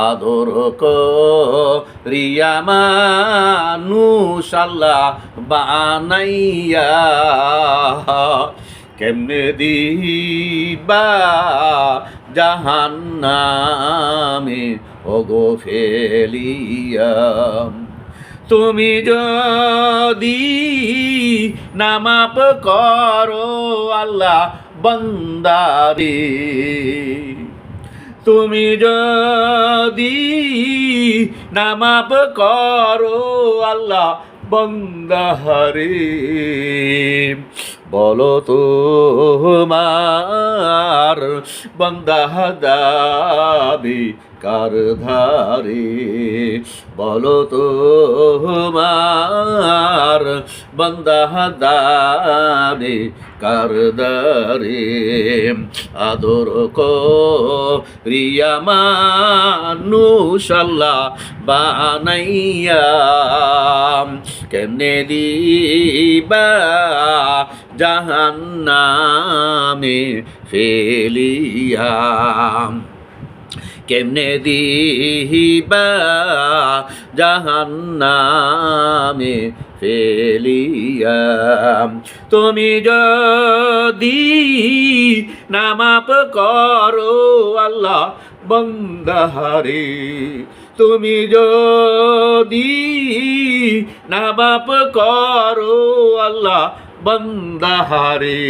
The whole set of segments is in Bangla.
আদর করিয়া মানুষ আল্লাহ বানাইয়া কেমনে দিবা জাহান্নামে ওগো ফেলিয়া। তুমি যদি নামাপ করো আল্লাহ বান্দারে, তুমি যদি নামাপ করো আল্লাহ বান্দারে, বলো তোমার বান্দা যাবে কার ধারে, বলো তোমার বান্দা যাবে কার ধারে। আদর করিয়া মানুষ আল্লাহ বানাইয়া কেমনে দিবা জাহান্নামে ফেলিয়া, কেমনে দিবা জাহান্নামে ফেলিয়া। তুমি যদি নামাপ করো আল্লাহ বান্দারে, তুমি যদি নামাপ করো আল্লাহ বান্দারে,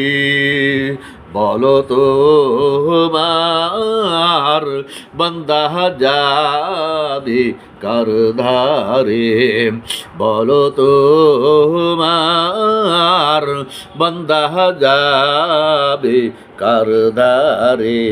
বলো তোমার বান্দা যাবে কার ধারে, বলো তোমার বান্দা যাবে কার ধারে।